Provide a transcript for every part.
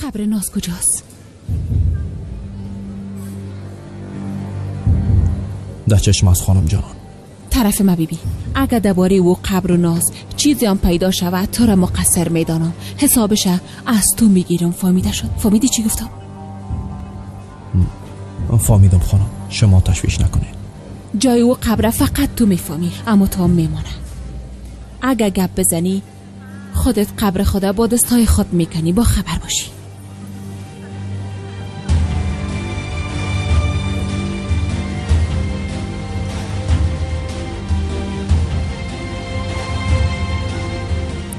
قبر ناز کجاست؟ در چشم از خانم جان. طرف ما بیبی اگر درباره او قبر و ناز چیزی هم پیدا شود تو را مقصر میدانم، حسابش از تو میگیرم. فهمیده شد؟ فهمیدی چی گفتم؟ فهمیدم خانم، شما تشویش نکنید. جای او قبر فقط تو میفهمی، اما تو هم میمانه. اگر گپ بزنی خودت قبر خدا با دستای خود میکنی، با خبر باشی.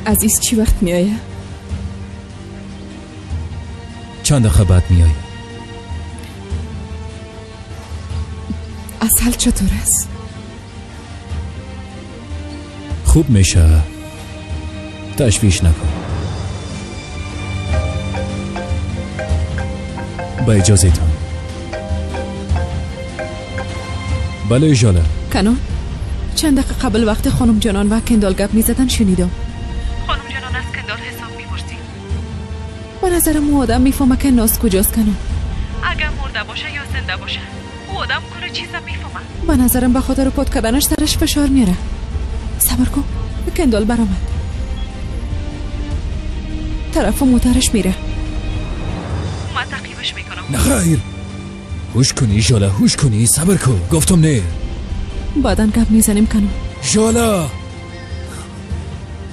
عزیز چی وقت میایه؟ چند دقیقه بعد میایه. اصل چطور است؟ خوب میشه، تشویش نکن. با اجازه تان. بله ژاله. کنون چند دقیقه قبل وقت خانم جانان و کندال گپ میزدن شنیدم. خانم جانان از کندال حساب میپرسی. به نظرم او آدم میفهمه که ناز کجاست. کنون اگر مرده باشه یا زنده باشه او آدم کل چیزا میفهمه. به نظرم به خاطر پد کردنش سرش فشار میاره. صبر کن، کندال برآمد. طرف موترش میره. من تعقیبش میکنم. نه خیر، هوش کنی ژاله، هوش کنی. صبر کن، گفتم نه. بعدن گپ میزنیم. کنون ژاله.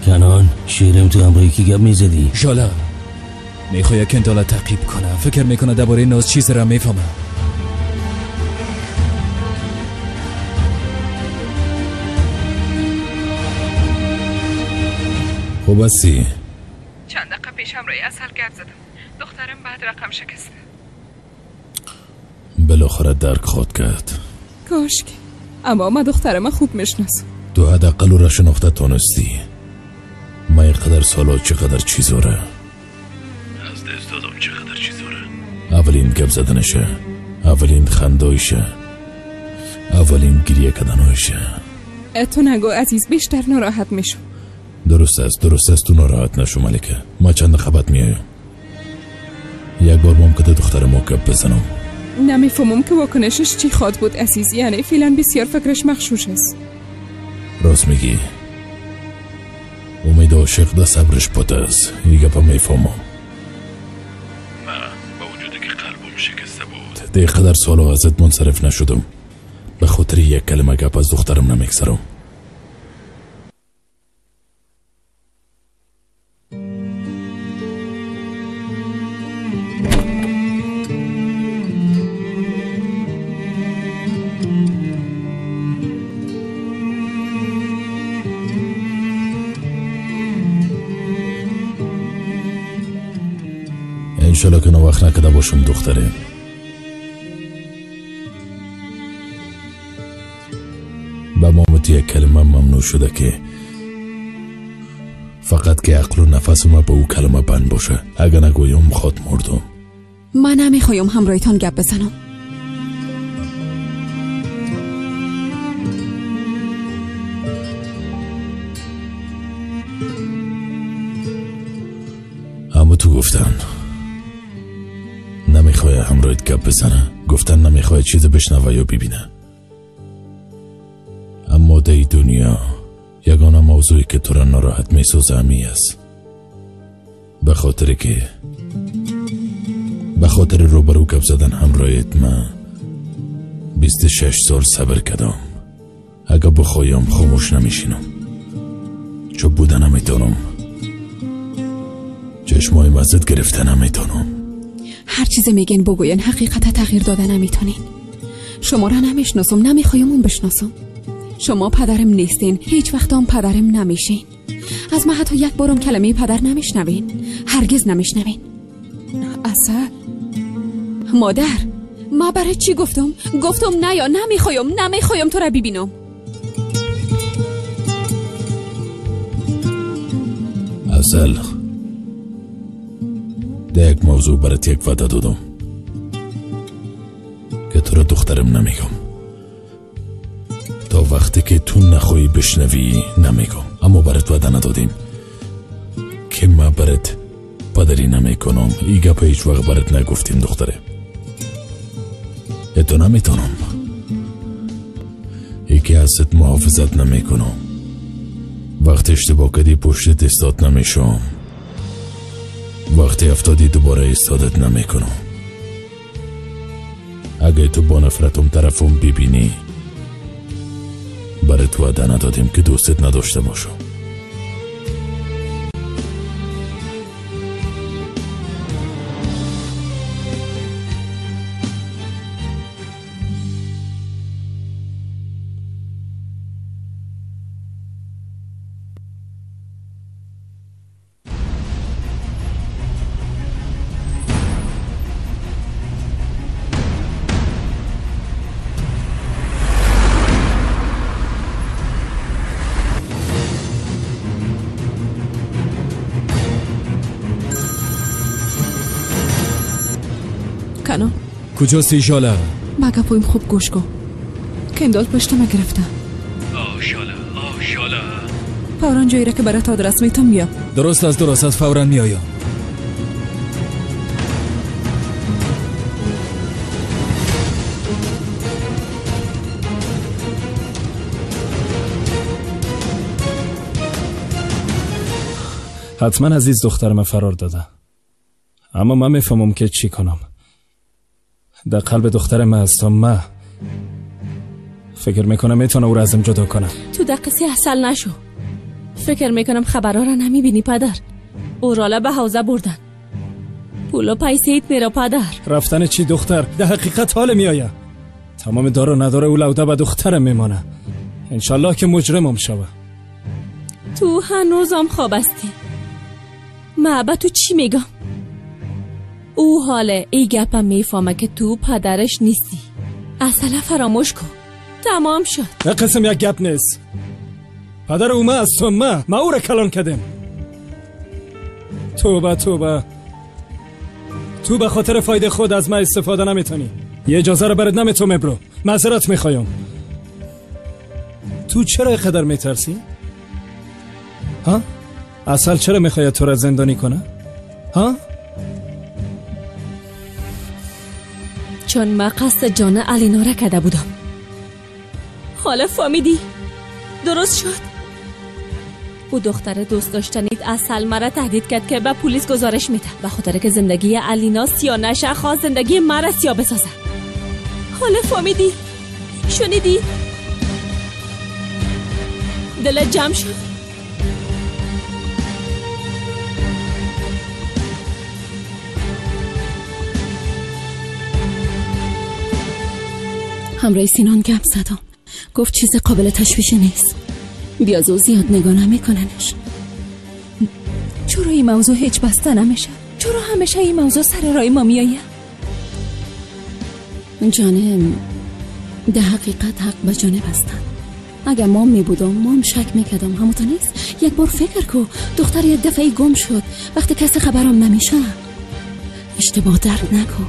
کنان شیرم تو همراهی که گپ میزدی. ژاله میخواد کندال تعقیب کنه. فکر میکنه درباره ناز چیز را میفهمه. خوب هستی؟ چند دقیقه پیش همراهی اصل گپ زدم. دخترم بعد رقم شکسته. بالاخره درک خود کرد. کاشکی، اما من دخترم خوب میشناسم. تو حداقل او را شناخته تونستی. من اینقدر سالا چقدر چیزاره از دست دادم، چقدر چیزاره. اولین گپ زدنشه، اولین خندایشه، اولین گریه کردنشه. تو نگو عزیز، بیشتر ناراحت میشم. درست است تو ناراحت نشو ملکه. ما چند خبت میایم. یک بار ممکنه دختر ما گپ بزنم. نمیفهمم که واکنشش چی خواد بود عزیز. یعنی فعلا بسیار فکرش مغشوش است. راست میگی. امید عاشق ده صبرش پته است. این گپا میفهمم. من با وجودی که قلبم شکسته بود ده قدر سالا ازت منصرف نشدم. به خاطر یک کلمه گپ از دخترم نمیگذرم. انشالله که نوخت نکده باشم دختره. به مامت یک کلمه ممنوع شده که فقط که عقل و نفس ما به او کلمه بند باشه. اگه نگویم خود مردم. من نمیخوایم همراهیتان گپ بزنم. اما تو گفتن نمیخوای همراهیت گپ بزنه. گفتن نمیخوای چیز بشنوه یا ببینه. اما در دنیا یگانه موضوعی که تو را ناراحت میسازه همی است. به خاطر روبرو گپ زدن همراهیت من 26 سال صبر کردم. اگه بخوایم خاموش نمیشینم. چوب بودن نمیتونم، چشمای مزد گرفتن نمیتونم. هر چیز میگین بگوین، حقیقت تغییر دادن نمیتونین. شما را نمیشناسم، نمیخوایم اون بشناسم. شما پدرم نیستین، هیچ وقت هم پدرم نمیشین. از من حتی یک بارم کلمه پدر نمیشنوین، هرگز نمیشنوین. اصل مادر، ما برای چی گفتم نه یا نمیخوایم تو را ببینم. اصل ده یک موضوع برات یک وعده دادم که تو را دخترم نمیگم. تا وقتی که تو نخواهی بشنوی نمیگم. اما برات وعده ندادیم که ما برات پدری نمیکنم. ای گپ هیچ وقت برات نگفتیم دختره. اتو نمیتونم. یکی ازت محافظت نمیکنم. وقتی اشتباه کردی پشتت استاد نمیشم. وقتی افتادی دوباره استادت نمیکنم. اگه تو با نفرتم طرفم ببینی برای تو وعده ندادیم که دوستت نداشته باشم. کنان کجاست ایشاله؟ مگه پویم خوب گوش کن. کندال پشتم گرفتم. شاله فوران جایی را که برات آدرس میتم بیا. درست است فورا میایم. حتما عزیز دخترم فرار داده، اما من میفهمم که چی کنم. در قلب دخترم هستم. من فکر میکنم میتونه او را ازم جدا کنم. تو دقیقی اصل نشو. فکر میکنم خبرها را نمیبینی پدر. او راله به حوزه بردن. پولو پیسیت میرا پدر. رفتن چی دختر؟ در حقیقت حال میآید. تمام دار و نداره او لوده به دخترم میمانه. انشالله که مجرمم شوه. تو هنوزم خواب هستی. من به تو چی میگم؟ او حاله ای گپم میفهمه که تو پدرش نیستی. اصلا فراموش کن. تمام شد. این قسم یک گپ نیست. پدر او من هستم. من او را کلان کردم. توبه تو به خاطر فایده خود از من استفاده نمیتونی. یه اجازه رو برات نمیتونم برو. معذرت میخوایم. تو چرا اینقدر میترسی؟ ها؟ اصل چرا میخواد تو را زندانی کنه؟ ها؟ چون من قصد جان الینا را کرده بودم. حالا فهمیدی؟ درست شد. او دختر دوست داشتنیت اصل مرا تهدید کرد که به پلیس گزارش میده به خاطر که زندگی الینا سیاه نشه، خواست زندگی مرا سیاه بسازه. حالا فهمیدی؟ شنیدی؟ دلت جمع شد؟ همراه سینان گپ زدم. گفت چیز قابل تشویشی نیست. بیازو زیاد نگاه نمیکننش. چرا این موضوع هیچ بسته نمیشه؟ چرا همیشه این موضوع سر رای ما میایه؟ جانم در حقیقت حق به جانب هستن. اگر مام میبودم مام شک میکردم. همونطور نیست؟ یک بار فکر کو دختر یک دفعه گم شد وقتی کسی خبرم نمیشه. اشتباه درد نکن.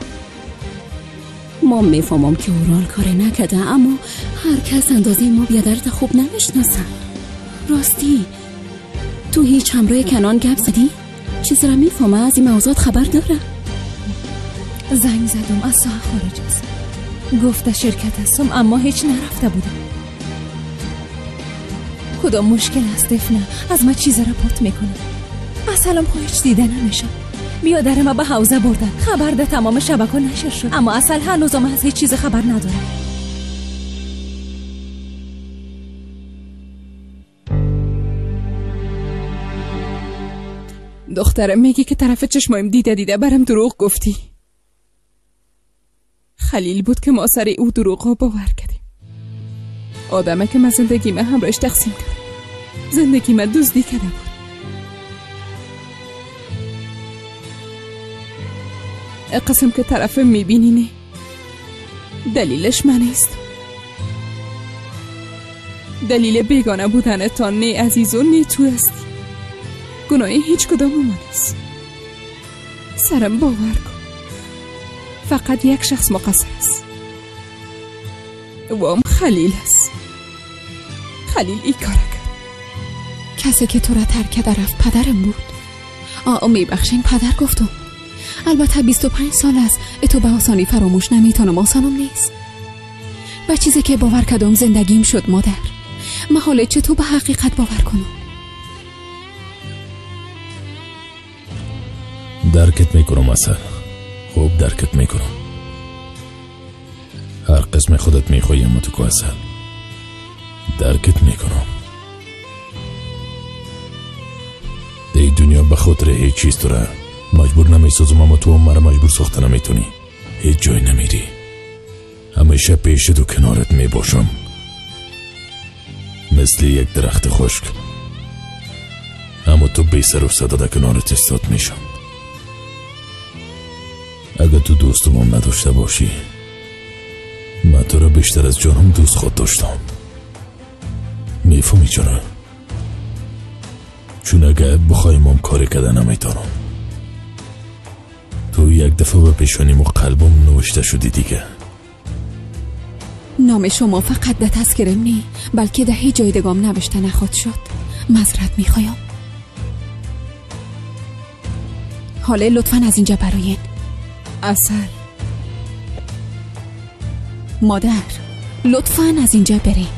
مام میفهمم که او رال کاری نکده، اما هر کس اندازه ما بیادرت خوب نمیشناسن. راستی تو هیچ همراه کنان گپ زدی؟ چیز را میفهمه؟ از این موضوعات خبر داره؟ زنگ زدم از ساحه خارج است. گفته شرکت هستم اما هیچ نرفته بودم. کدام مشکل است دفنه؟ از ما چیز را پرت میکنه. اصلا خو هیچ دیده نمیشه. بیادر ما به حوزه بردن. خبر ده تمام شبکه نشر شد، اما اصل هنوزم از هیچ چیز خبر نداره. دخترم میگه که طرف چشمایم دیده برم دروغ گفتی. خلیل بود که ما سر او دروغ ها باور کردیم. آدمه که من زندگی من همراهش تقسیم کرد. زندگی من دزدی کرده بود. قسم که طرف میبینی نه، دلیلش من است. دلیل بیگانه بودن تا نه عزیز و نه تو هستی. گناهی هیچ کدام من است. سرم باور کن فقط یک شخص مقصر است و هم خلیل است. خلیل ای کار کرد. کسی که تو را ترک کرده رفت پدرم بود. میبخشین پدر گفتم. البته 25 سال است اتو به آسانی فراموش نمیتونم، آسانم نیست. و چیزی که باور کردم زندگیم شد مادر. من حالا چطور به حقیقت باور کنم؟ درکت میکنم اصلا. خوب درکت میکنم. هر قسم خودت میخوایم تو که اصلا درکت میکنم. دی دنیا به خاطر هیچ چیز تو را مجبور نمیسازم، اما تو هم مرا مجبور ساخته نمیتونی. هیچ جای نمیری، همیشه پیش تو کنارت میباشم، مثل یک درخت خشک. اما تو بی سر و صدا در کنارت استاد میشم. اگر تو دوستم هم نداشته باشی، من تو را بیشتر از جانم دوست خود داشتم. میفهمی چرا؟ چون اگر بخوایم هم کاری کده نمیتونم. تو یک دفعه به پیشانیم و قلبم نوشته شدی دیگه. نام شما فقط ده تذکرم نی، بلکه ده هیچ جای دگام نوشته نخواد شد. معذرت میخوایم. حالا لطفاً از اینجا براین. اصل مادر لطفاً از اینجا بریم.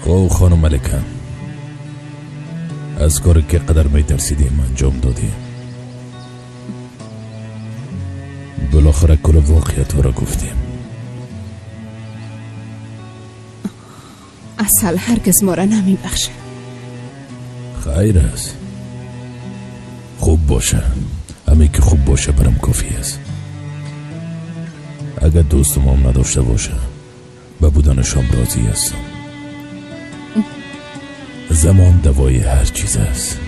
او خانم ملکه، از کاری که قدر می ترسیدیم انجام دادیم. بالاخره کل واقعیت را گفتیم. اصل هرگز ما را نمی بخشه. خیر است. خوب باشه. همین که خوب باشه برام کافی است. اگر دوستم هم نداشته باشه به بودنشم راضی هستم. زمان دوای هر چیز است.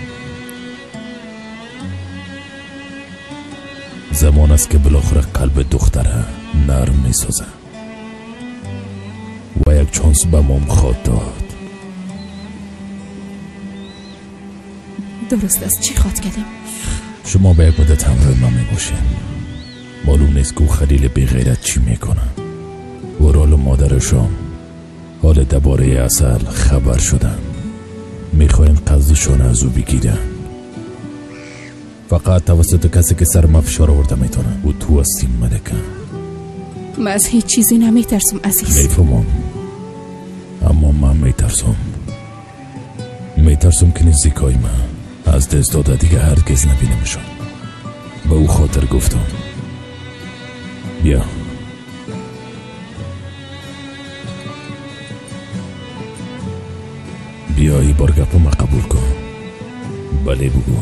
زمان است که بالاخره قلب دختره نرم می سازه و یک چانس به مام خواد داد. درست است. چی خواد کردیم؟ شما به یک مدت همراه من می باشین. معلوم نیست که خلیل بی غیرت چی می کنه و رال مادرشان حال درباره اصل خبر شدن. میخواین قصدشان از او بگیرن. فقط توسط کسی که سر مفشار آورده میتونه و تو هستی ملکه. من از هیچ چیزی نمیترسم عزیز. میفهمم، اما من میترسم که نزدیکای من از دست داده دیگه هرگز نبینمشون. به او خاطر گفتم بیا. بیا ای بار گپم قبول کن. بله بگو.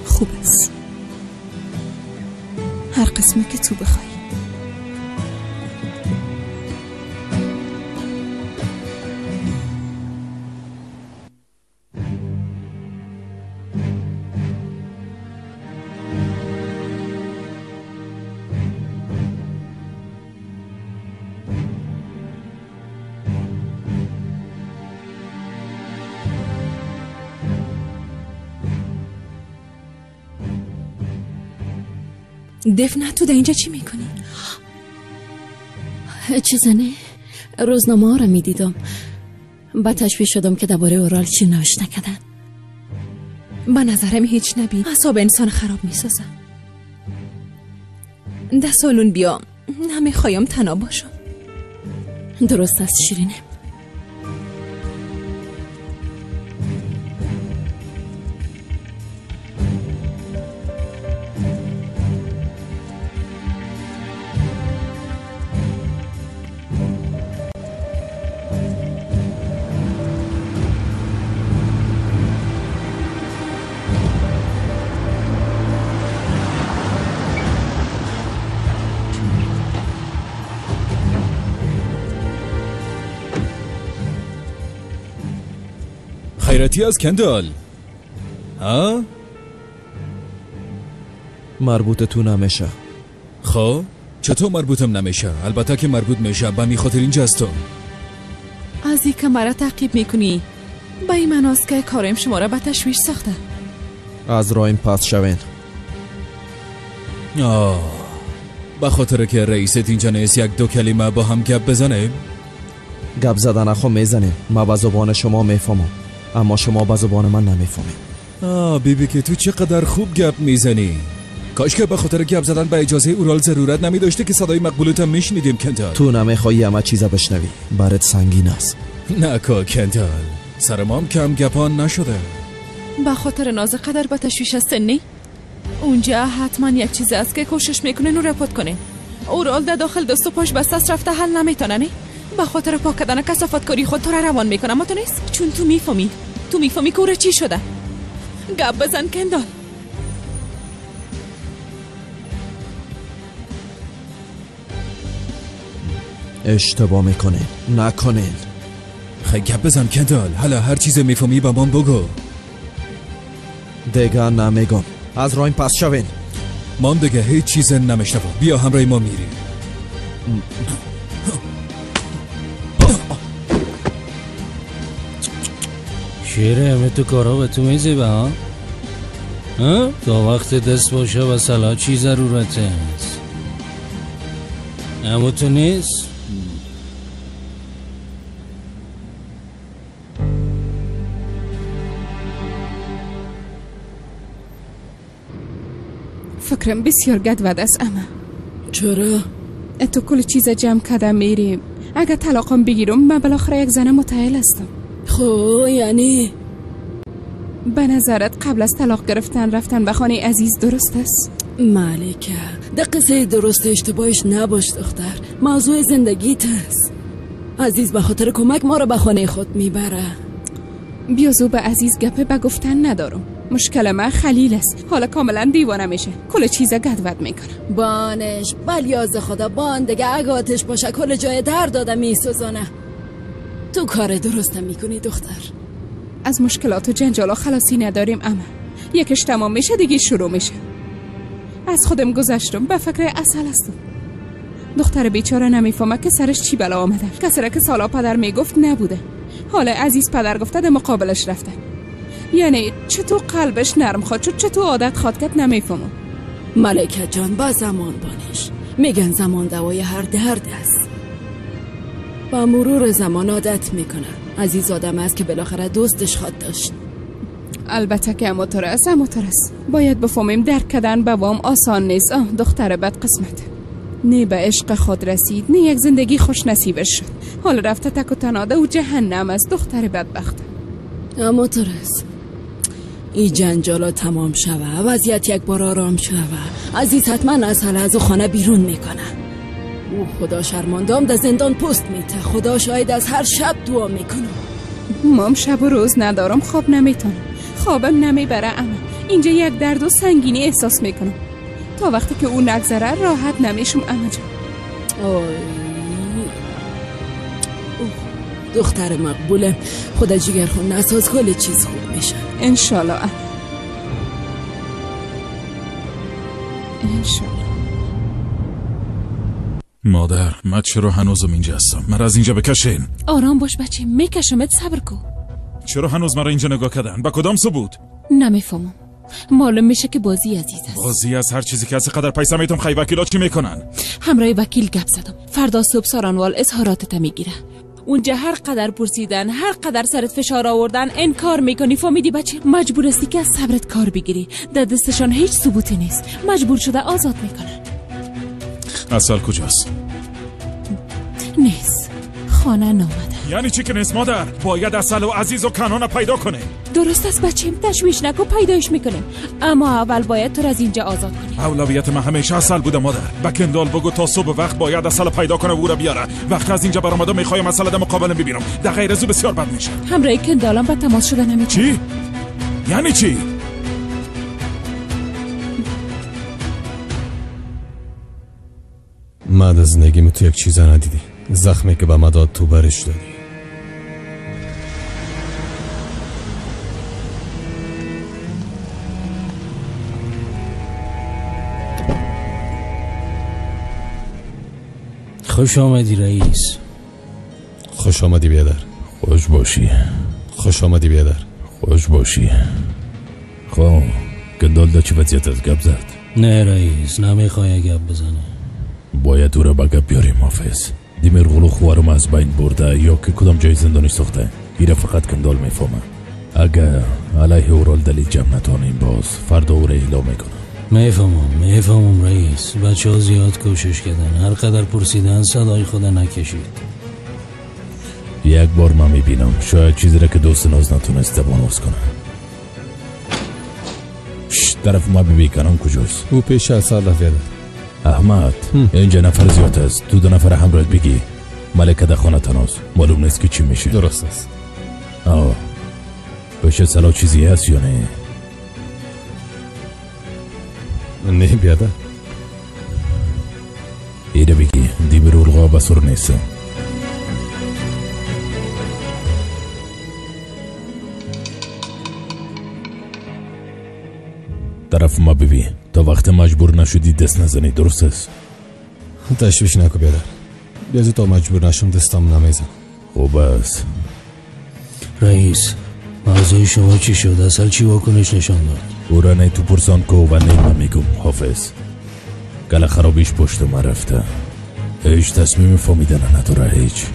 خوب است. هر قسمه که تو بخوای. دفنه تو در اینجا چی میکنی؟ چیزه نه، روزنامه ها رو میدیدم. با تشویش شدم که درباره اورال چی نوشته کردن. به نظرم هیچ نبین، اعصاب انسان خراب میسازم. ده سالون بیام، نمیخوایم تنها باشم. درست است شیرینه. خیرتی از کندال. ها؟ مربوط تو نمیشه. خب چطور مربوطم نمیشه؟ البته که مربوط میشه، به می خاطر اینجا است. از این که مرا تعقیب میکنی به این مناست که کارم شما را به تشویش ساخته. از رایم پس شوین. به خاطر که رئیست اینجا نیست یک دو کلمه با هم گپ بزنیم؟ گپ زدن خو میزنیم. ما به زبان شما میفهمم، اما شما به زبان من نمیفهمید. بیبی که تو چقدر خوب گپ میزنی. کاش که به خاطر گپ زدن به اجازه اورال ضرورت نمیداشته که صدای مقبولت هم میشنیدیم کندال. تو نمیخوایی همه چیزا بشنوی، برات سنگین است. نکا کندال، سر ما هم کم گپان نشده. به خاطر ناز قدر به تشویش است نی؟ اونجا حتما یک چیز است که کوشش میکنن و رپورت کنن. اورال در داخل دست و پاش بس است رفته حل نمیتونه نی؟ به خاطر پاک کردن کثافت کاری خود تو را روان میکنه. اما تو نیست، چون تو میفهمی که او را چی شده. گپ بزن کندال. اشتباه میکنه، نکنین. خیلی گپ بزن کندال. حالا هر چیز میفهمی به من بگو. دیگه نمیگم. از رایم پس شوین. من دیگه هیچ چیز نمیشنوم. بیا همراه ما میریم. شیره همه تو کارا به تو میزیبه ها؟ تا وقت دست باشه و سلا چی ضرورت هست؟ اما تو نیست؟ فکرم بسیار گدود است. اما چرا؟ تو کل چیز جمع کردم میریم. اگه طلاقم بگیرم من بالاخره یک زن متعهل هستم. خب یعنی به نظرت قبل از طلاق گرفتن رفتن به خانه عزیز درست است؟ مالکه، ده قصه درست اشتباهش نباش دختر. موضوع زندگیت است. عزیز به خاطر کمک ما رو به خانه خود میبره. بیازو به عزیز گپه به گفتن ندارم. مشکل من خلیل است. حالا کاملا دیوانه میشه، کل چیزا گدود میکنه. بانش بلیاز خدا بان دیگه. اگه آتش باشه کل جای در داده میسوزانه. تو کار درست میکنی دختر. از مشکلات و جنجالا خلاصی نداریم. اما یکش تمام میشه دیگه شروع میشه. از خودم گذشتم، به فکر اصل هستم. دختر بیچاره نمیفهمه که سرش چی بلا آمده. کسی که سالا پدر میگفت نبوده، حالا عزیز پدر گفته ده مقابلش رفته. یعنی چطور قلبش نرم خواد شد، چطور عادت خواد کرد نمیفهمم. ملکه جان با زمان بانش. میگن زمان دوای هر درد است. با مرور زمان عادت میکنه. عزیز آدم است که بالاخره دوستش خواد داشت. البته که اموتر است. باید بفهمیم درک کردن به وام آسان نیست. دختر بد قسمت. نه به عشق خود رسید، نه یک زندگی خوش نصیبش شد. حالا رفته تک و تناده و جهنم است. دختر بدبخت. اموتر است. این جنجالا تمام شوه، وضعیت یک بار آرام شوه، عزیز حتما از خانه بیرون میکنه. او خدا شرماندام در زندان پست میته. خدا شاید از هر شب دعا میکنم. مام شب و روز ندارم، خواب نمیتونم، خوابم نمیبره. اما اینجا یک درد و سنگینی احساس میکنم. تا وقتی که اون نگذره راحت نمیشم. اما جان دختر مقبوله. خدا جگر خون نساز، کل چیز خوب میشه انشالله. انشالله. مادر، من چرا هنوزم اینجا هستم؟ مرا از اینجا بکشین. آرام باش بچه، میکشمت، صبر کن. چرا هنوز مرا اینجا نگاه کردن؟ با کدام ثبوت؟ نمیفهمم. معلوم میشه که بازی عزیز است. بازی از هر چیزی که از قدر پیسه میتونم خیلی وکیلات چی میکنن؟ همراه وکیل گپ زدم. فردا صبح سارانوال اظهاراتت میگیره. اونجا هر قدر پرسیدن، هر قدر سرت فشار آوردن، انکار میکنی. فهمیدی بچه؟ مجبور هستی که از صبرت کار بگیری. در دستشان هیچ ثبوتی نیست. مجبور شده آزاد میکنن. اصل کجاست؟ نیست. خانه نامده. یعنی چی که نیست مادر؟ باید اصل و عزیز و کنان پیدا کنه. درست است بچیم، تشویش نکن، پیدایش میکنیم. اما اول باید تو از اینجا آزاد کنی. اولویت من همیشه اصل بوده مادر. به کندال بگو تا صبح وقت باید اصل پیدا کنه و او را بیاره. وقتی از اینجا برآمده میخوایم اصل در مقابل ببینم. در غیر از او بسیار بد میشه. همراه کندالم به تماس شده نمیتونه. چی؟ یعنی چی؟ بعد از زندگیمه تو یک چیز ندیدی. زخمی که به من داد تو برش دادی. خوش آمدی رئیس. خوش آمدی بیادر. خوش باشی. خوش آمدی بیادر. خوش باشی. خب کندال دا چی وضعیت از گپ زد؟ نه رئیس، نمیخوای گپ بزنه. باید او را به گپ بیاریم حافظ. دیمرغلو خوارم از بین برده یا که کدام جای زندانی ساخته. ایره فقط کندال میفهمه. اگر علیه اورال دلیل جمع نتانیم باز فردا او را اعلام میکنم. میفهمم رئیس. بچه ها زیاد کوشش کردن، هر قدر پرسیدن صدای خود نکشید. یک بار من میبینم شاید چیزی را که دوست ناز نتونست زبان باز کنه. طرف ما ببی کنم کجاست؟ او پیش اصل بیادر. احمد اینجا نفر زیاد است. تو دو نفر همراهت بگی. ملکه در خانه تناست. معلوم نیست که چی میشه. درست است. پیش سلا چیزی هست یا نه؟ نه بیادر. ایره بگی دیمر اولغا بسور نیست. طرف ما ببین تا وقت مجبور نشدی دست نزنی. درست است؟ تشویش نکو بیادر. بیازو تا مجبور نشم دستم نمیزن. خوب است. رئیس موضوع شما چی شد؟ اصل چی واکنش نشان داد؟ او را نه تو پرسان که و نه من میگم حافظ. گل خرابیش پشت ما رفته. هیچ تصمیم فهمیدن نداره. هیچ.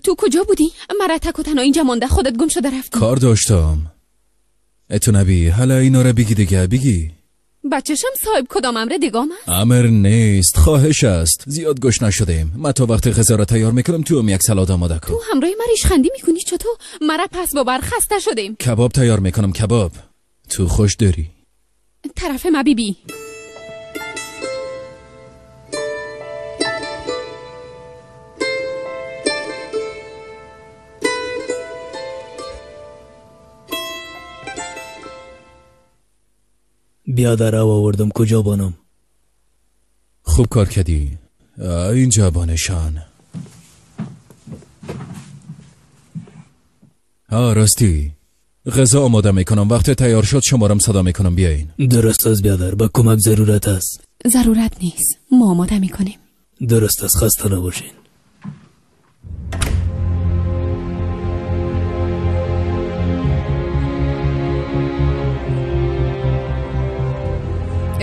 تو کجا بودی؟ مرا تک و تنها اینجا مانده. خودت گم شده رفتی. کار داشتم. اتو نبی حالا اینا را بگی دیگه. بگی بچه‌شم صاحب کدام امر دیگام است؟ امر نیست، خواهش است. زیاد گوش نشدیم. من تا وقت غذا را تیار میکنم تو هم یک سالاد آماده کن. تو همراه من ریشخندی میکنی چطور؟ مرا پس ببر، خسته شدیم. کباب تیار میکنم. کباب تو خوش داری؟ طرف ما بیبی. بیادر آوردم. کجا بانم؟ خوب کار کردی. اینجا بانشان. راستی غذا آماده میکنم. وقت تیار شد شمارم صدا میکنم بیاین. درست است بیادر. با کمک ضرورت است. ضرورت نیست، ما آماده میکنیم. درست است. خسته نباشین.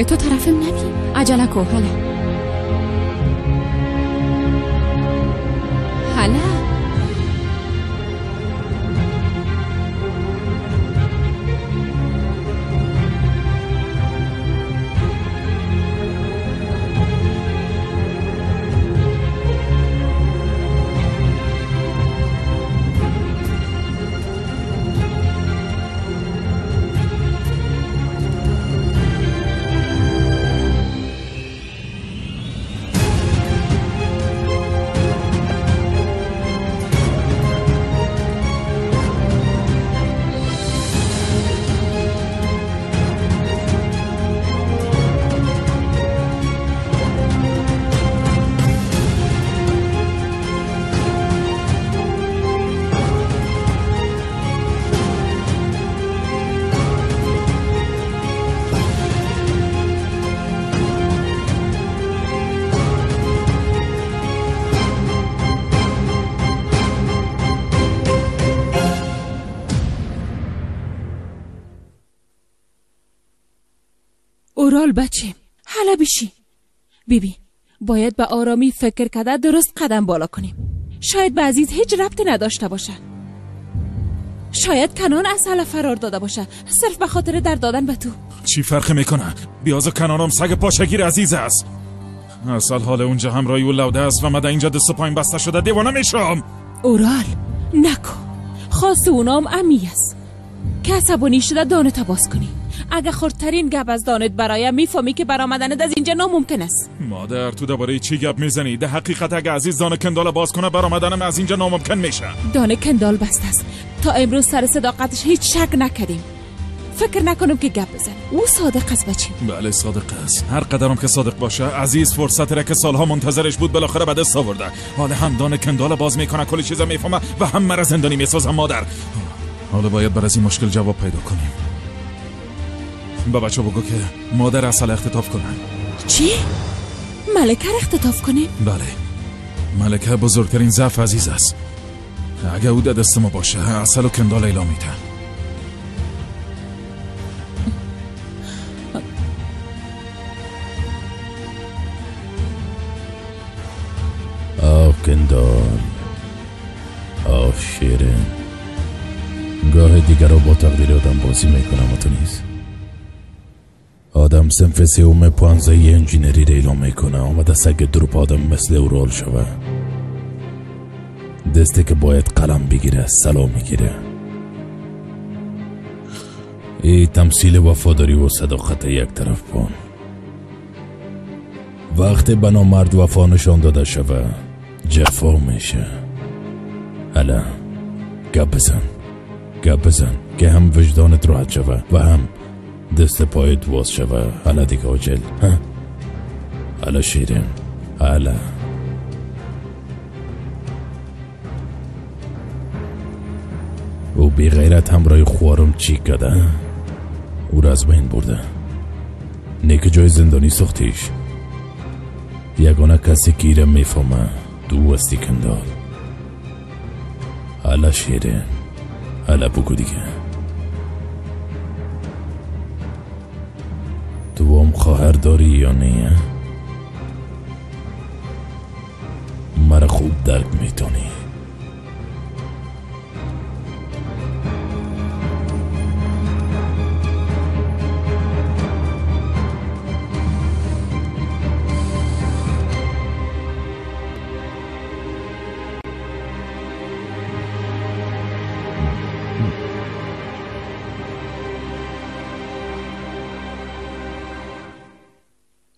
تو طرفم نبی. عجله کو. حالا اورال بچه حالا بشی. ببین باید به آرامی فکر کرده درست قدم بالا کنیم. شاید به عزیز هیچ ربطی نداشته باشه. شاید کنان عسل فرار داده باشه صرف به خاطر در دادن به تو. چی فرق میکنه؟ بیازو کنانم سگ پاشگیر عزیز است. عسل حال اونجا همراهی و لوده است و من در اینجا دست پایین بسته شده دیوانه میشم. اورال نکن. خواست اونام امی است که عصبانی شده دانت باز کنی. اگه خردترین گپ از دانت برایم میفهمی که برآمدنت از اینجا ناممکن است. مادر تو درباره چی گپ میزنی؟ در حقیقت اگه عزیز دانه کندال باز کنه برآمدنم از اینجا ناممکن میشه. دانه کندال بسته است. تا امروز سر صداقتش هیچ شک نکردیم. فکر نکنم که گپ بزنه. او صادق است بچه. بله صادق است. هر قدرم که صادق باشه عزیز فرصتی را که سالها منتظرش بود بالاخره به دست آورده. حالا هم دانه کندال باز میکنه کلی چیزا میفهمه و هم مرا زندانی میسازه. مادر حالا باید بر از این مشکل جواب پیدا کنیم. با بچه بگو که مادر عسل اختطاف کنن. چی؟ ملکه را اختطاف کنیم؟ بله ملکه بزرگترین ضعف عزیز است. اگه او در دست ما باشه عسل و کندال اعلام میده. آه کندال، آه شیرین، گاه دیگر رو با تقدیر آدم بازی میکنم و تو نیست. آدم سنف سوم 15 انجینری را اعلام میکنه آمده سگ دروپ آدم مثل اورال شوه. دسته که باید قلم بگیره سلام میگیره. ای تمثیل وفاداری و صداقت یک طرف بان. وقتی بنا مرد وفا نشان داده شوه جفا میشه. حالا گپ بزن که هم وجدانت راحت شوه و هم دست پایت باز شوه. حالا دیگه عجل. حالا شیرین، حالا او بی غیرت همراه خوارم چی کده؟ او را از بین برده. نیک جای زندانی سختیش. یگانه کسی که ایره میفهمه دو هستی کندال. حالا شیرین، حالا بگو دیگه. تو هم خواهر داری یا نه؟ مرا خوب درک میتونی.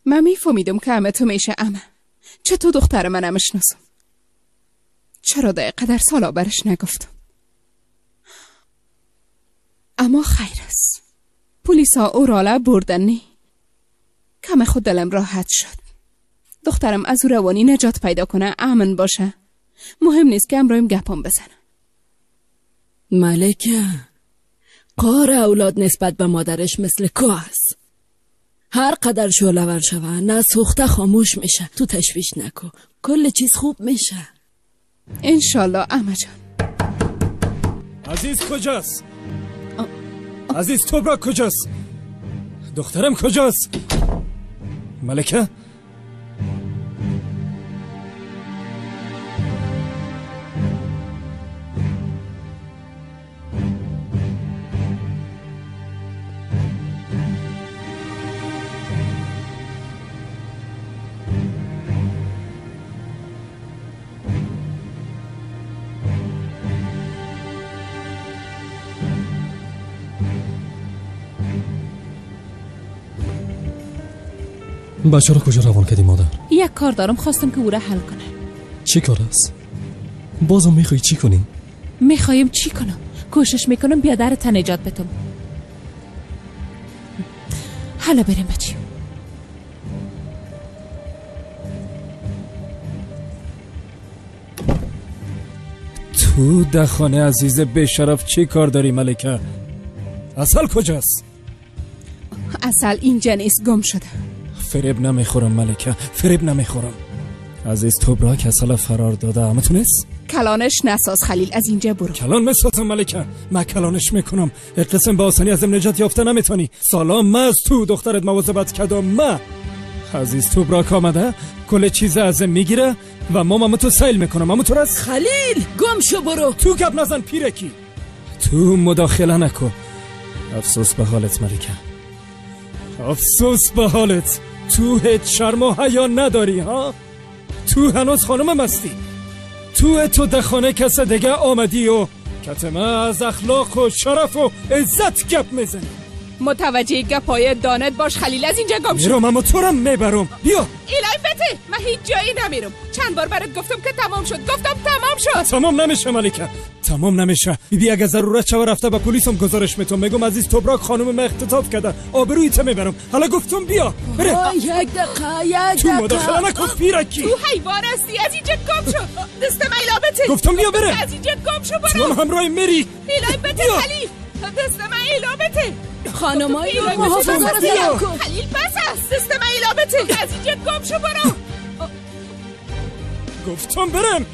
من میفهمیدم که همه تو میشه امه. چطور دختر من نمیشناسم؟ چرا قدر سالا برش نگفتم؟ اما خیر است. پلیسا اورالا بردن نی. کم خود دلم راحت شد. دخترم از او روانی نجات پیدا کنه امن باشه. مهم نیست که امرایم گپام بزنه. ملکه قار اولاد نسبت به مادرش مثل که است. هر قدر شعله‌ور شوه نه سوخته خاموش میشه. تو تشویش نکن، کل چیز خوب میشه انشالله. امه جان عزیز کجاست؟ عزیز توبرا کجاست؟ دخترم کجاست؟ ملکه؟ بچه رو کجا روان کردی مادر؟ یک کار دارم، خواستم که او را حل کنه. چی کار است؟ بازم میخوایی چی کنی؟ میخوایم چی کنم؟ کوشش میکنم بیادرت نجات بدم. حالا بریم بچه. تو در خانه عزیز بشرف چی کار داری ملکه؟ عسل کجاست؟ عسل اینجا نیست، گم شده. فریب نمیخورم ملکه، فریب نمیخورم. عزیز توبراک از حال فرار داده. اما تونست؟ کلانش نساز خلیل، از اینجا برو. کلان مسازم ملکه، من کلانش میکنم. اقسم به آسانی ازم نجات یافته نمیتونی. سلام، من از تو دخترت مواظبت کردم. من عزیز توبراک آمده کل چیز ازم میگیره و مامامو تو سیل میکنم. اما تو رس خلیل گم شو برو. تو گپ نزن پیرکی، تو مداخله نکن. افسوس به حالت ملکه، افسوس به حالت. تو هیچ شرم و حیا نداری ها؟ تو هنوز خانم مستی. تو دخانه کس دیگه آمدی و کتمه از اخلاق و شرف و عزت گپ میزنی. متوجه گپای دانت باش خلیل، از اینجا گم شو. میرم، اما تو رم میبرم. بیا. الهی بته، من هیچ جایی نمیرم. چند بار برات گفتم که تمام شد. گفتم تمام شد. تمام نمیشه ملکه، تمام نمیشه. بی اگه ضرورت شوه رفته به پلیسم گزارش میتونم. میگم عزیز توبراک خانم ما اختطاف کرده، آبروی تو میبرم. حالا گفتم بیا بره. یک دقیقه تو مداخله نکن پیرکی. تو حیوان هستی، از اینجا گم شو. دست من الهی بته. گفتم بیا بره. از اینجا گم شو برو. تو هم همراه میری. الهی بته خلیل. دست من الهی بته. خانمای رو محافظت کن. خلیل بس است. دست من الهی بته. از اینجا گم شو برو. گفتم برم.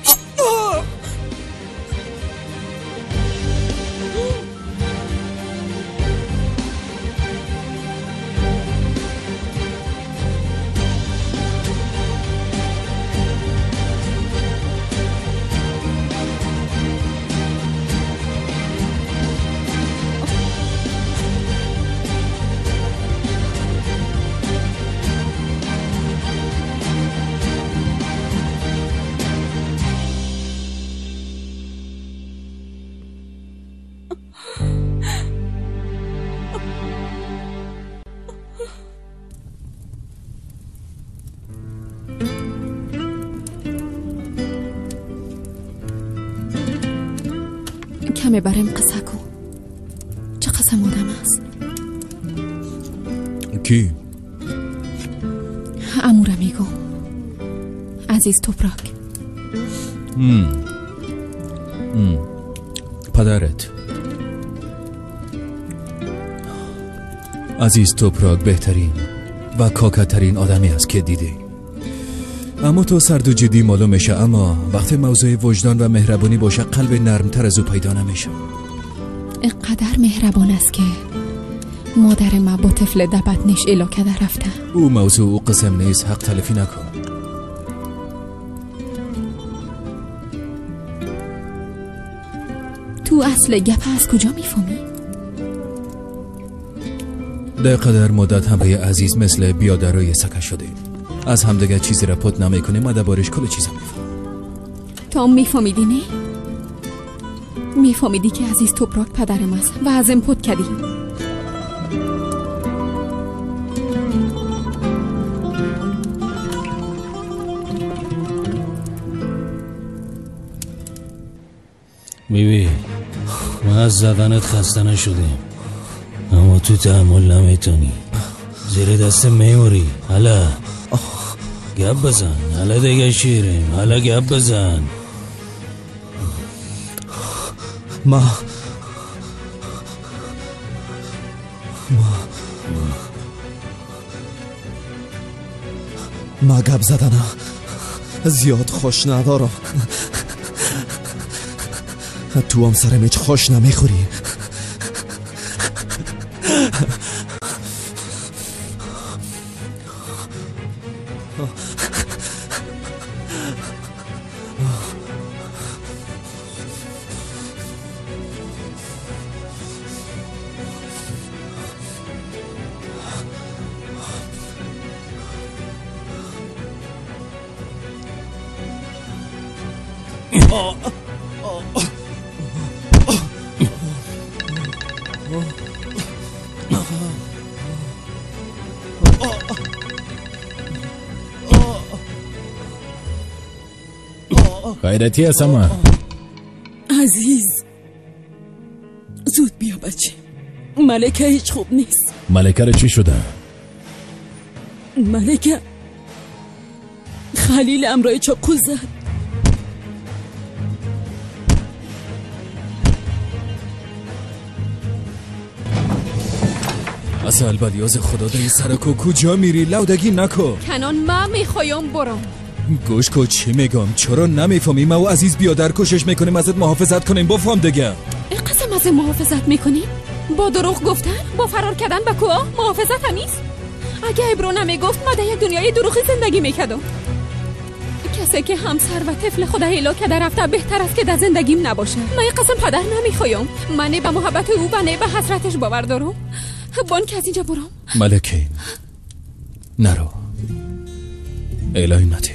کمه برم قصه کن. چه قسم آدم است؟ کی؟ اموره میگو عزیز توبراک. پدرت عزیز توبراک بهترین و کاکترین آدمی است که دیدی. اما تو سرد و جدی معلوم میشه، اما وقتی موضوع وجدان و مهربانی باشه قلب نرمتر از او پیدا نمیشه. اینقدر مهربان است که مادر ما با طفل دبتنش علاقه در رفته. او موضوع او قسم نیست، حق تلفی نکن. تو اصل گپ از کجا میفهمی؟ در قدر مدت همراه عزیز مثل بیادرای سکه شده. از همدیگه چیزی را پت نمیکنه، ما دربارش کل چیزا میفهم. تو میفهمیدی نه؟ میفهمیدی که عزیز توبراک پدرم است و ازم پت کردی. بیبی ما از زدنت خسته نشدیم، اما تو تحمل نمیتونی، زیر دست میوری. حالا گپ بزن، حالا دیگه شیریم، حالا گپ بزن. ما گپ زدن زیاد خوش ندارم. تو هم سرم هیچ خوش نمیخوری. غیرتی هستم من. عزیز زود بیا بچه، ملکه هیچ خوب نیست. ملکه رو چی شده؟ ملکه خلیل امرای چاقو زد. اصل بلیاز خدا دایی سرکو کجا میری؟ لودگی نکو. کنان ما میخوایم برم. گوش کو چی میگم؟ چرا نمیفهمی؟ ما و عزیز بیادر کوشش میکنیم ازت محافظت کنیم. بفهم دیگه. قسم از محافظت میکنیم؟ با دروغ گفتن؟ با فرار کردن به کوه؟ محافظت همیست؟ اگه ابرو نمیگفت ما در یک دنیای دروغی زندگی میکردم. کسی که همسر و طفل خود هیلا که رفته بهتر است که در زندگیم نباشه. من قسم پدر نمیخوایم. من نه به محبت او و نه به حسرتش باور دارم. بان که از اینجا برم. ملکه نرو. الهی نتی.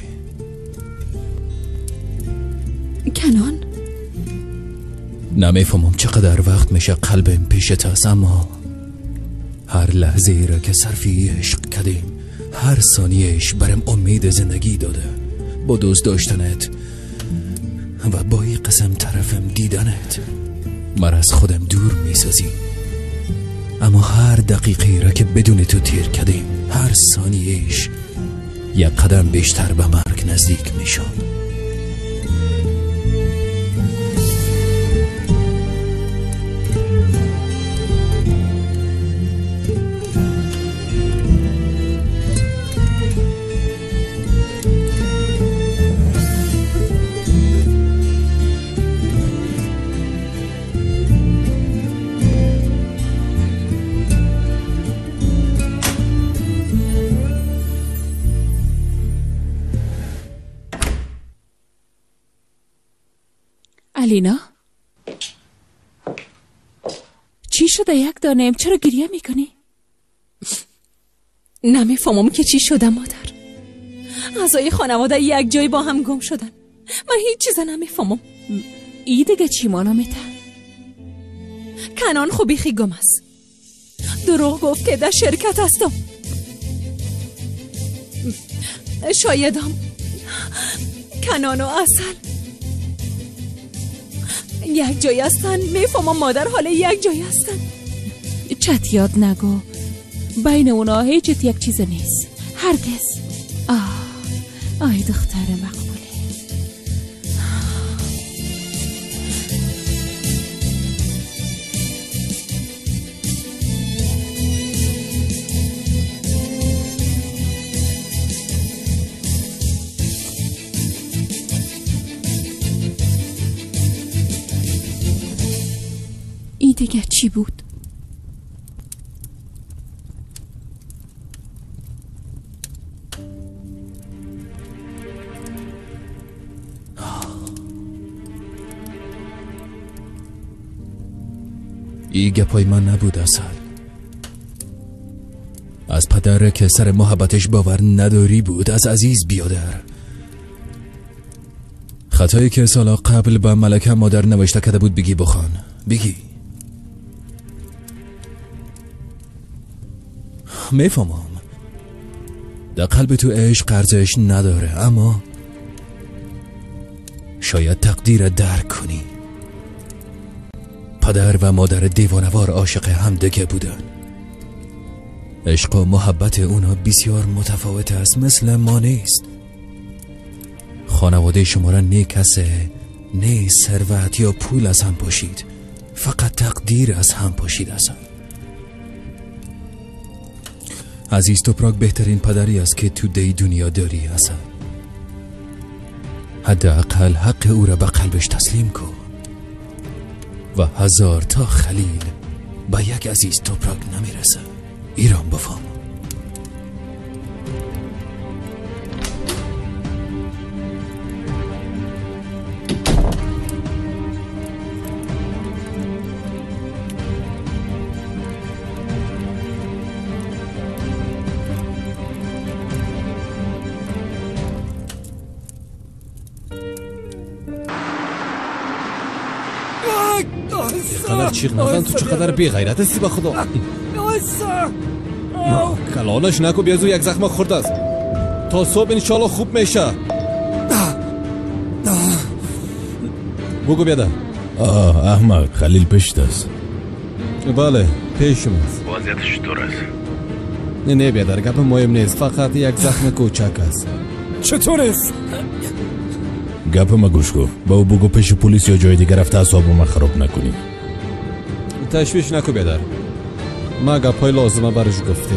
کنان نمیفهمم چقدر وقت میشه قلبم پیشت هست، اما هر لحظه ای را که صرفی عشق کردیم هر ثانیهش برم امید زندگی داده. با دوست داشتنت و با این قسم طرفم دیدنت من از خودم دور میسازی. اما هر دقیقه را که بدون تو تیر کردیم هر ثانیهش یک قدم بیشتر به مرگ نزدیک میشد. الینا چی شده یک دانم؟ چرا گریه میکنی؟ نمیفهمم که چی شده مادر. اعضای خانواده یک جای با هم گم شدن. من هیچ چیز نمیفهمم. ای دیگه چی مانا میته؟ کنان خوبی خی گم است. دروغ گفت که در شرکت هستم. شایدم کنان و اصل یک جای هستن. میفهمم مادر، حالا یک جای هستن. چت یاد نگو. بین اونا هیچ یک چیز نیست هرگز. آی دختر مقبوله. این دیگه چی بود؟ ای گپای من نبود اصل. از پدر که سر محبتش باور نداری بود، از عزیز بیادر. خطایی که سالا قبل با ملکه مادر نوشته کرده بود بگی بخوان. بگی. میفهمم در قلب تو عشق ارزش نداره، اما شاید تقدیر درک کنی. پدر و مادر دیوانوار عاشق همدیگه بودن. عشق و محبت اونا بسیار متفاوت است، مثل ما نیست. خانواده شما را نه کسه، نه ثروت یا پول از هم پاشید، فقط تقدیر از هم پاشید است. عزیز توپراک بهترین پدری است که تو دی دنیا داری است. حداقل حق او را به قلبش تسلیم کن و هزار تا خلیل با یک عزیز توپراک نمیرسه. ایران بفهم. چقدر چیغ نزن، تو چقدر بی غیرت هستی به خدا. کلانش نکو، بیازو یک زخم خورد است. تا صبح انشالله خوب میشه. بگو بیادر. احمق، خلیل پشت است. بله پیشم است. وضعیتش دور است. نه بیادر، گپ مهم نیست، فقط یک زخم کوچک است. چطور است؟ گپ ما گوش کن. با او بگو پیش پلیس یا جای دیگر رفته اعصاب ما خراب نکنی. تشویش نکو بیادر، ما گپای لازمه برش گفته.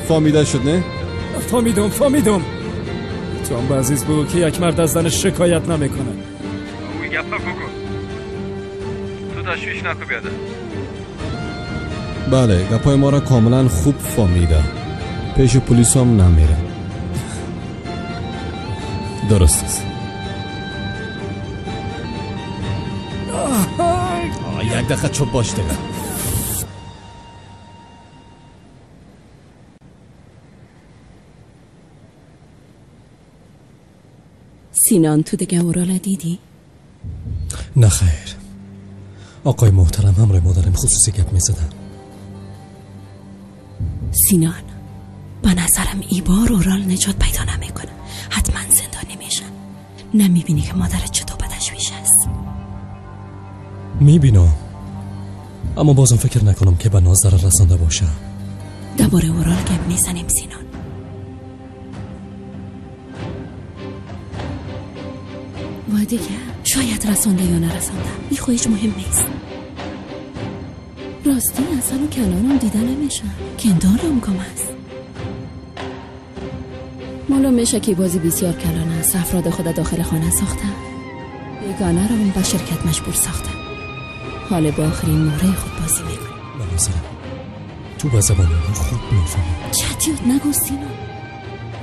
فهمیده شد نه؟ فهمیدم. تو هم به عزیز بگو که یک مرد از زنش شکایت نمیکنه. اوی گپا بگو. تو تشویش نکو بیاده. بله گپای ما را کاملا خوب فهمیده. پیش پلیس هم نمیره. درست است. یک دقیقه چوب باش دیگه. سینان تو دیگه اورال دیدی؟ نه خیر. آقای محترم همراه مادرم خصوصی گپ میزدن. سینان به نظرم ای بار اورال نجات پیدا نمیکنه. حتما زندانی میشن. نمیبینی که مادرت چطور به تشویش هست؟ میبینم، اما بازم فکر نکنم که به ناز ضرر رسانده باشه. درباره اورال گپ میزنیم سینان. و دیگه شاید رسانده یا نرسانده ای خودش مهم نیست. راستی اصلا و کنانم دیده نمیشن. کندار هم کم هست. مالا میشه که بازی بسیار کلان است. افراد خود داخل خانه ساخته، بیگانه رو هم به شرکت مجبور ساخته. حال با آخرین موره خود بازی میکنه. بنظرم تو به زبان ما خوب میفهمی. چطیوت نگو سینا.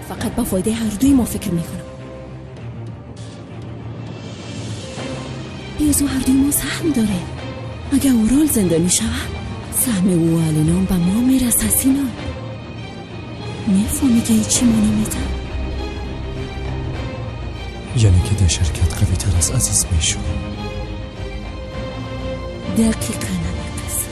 فقط با فایده هر دوی ما فکر میکنم. بیازو هر دوی ما سهم داره. اگه اورال زندانی شود سهم او و علینام به ما میرسه سینا. میفهمی که چی ما نمیده؟ یعنی که در شرکت قوی تر از عزیز میشو. دقیقا همین قصه.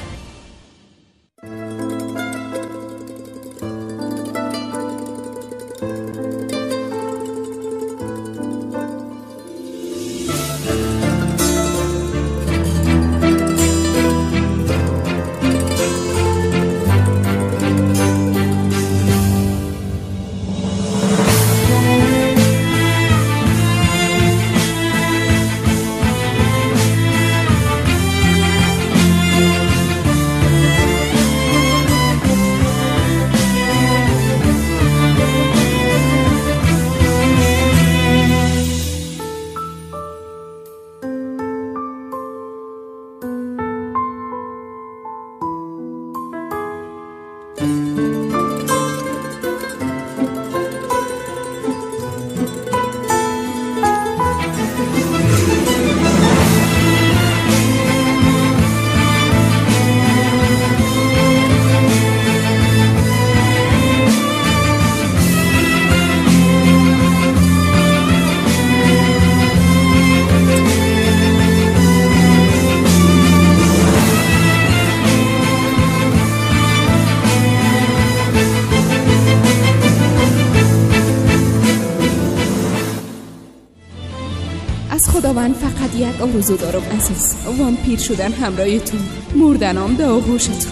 خداوند فقط یک آرزو دارم عزیز. وامپیر شدن همراهتون، مردنام در آغوشتون.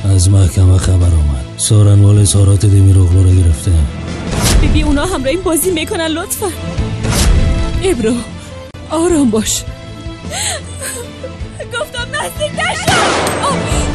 از محکمه خبر آمد سارنوال سارات دیمیروغلو رو گرفته. بیبی اونا همراه این بازی میکنن. لطفا ابرو آرام باش. گفتم نزدیک نشو.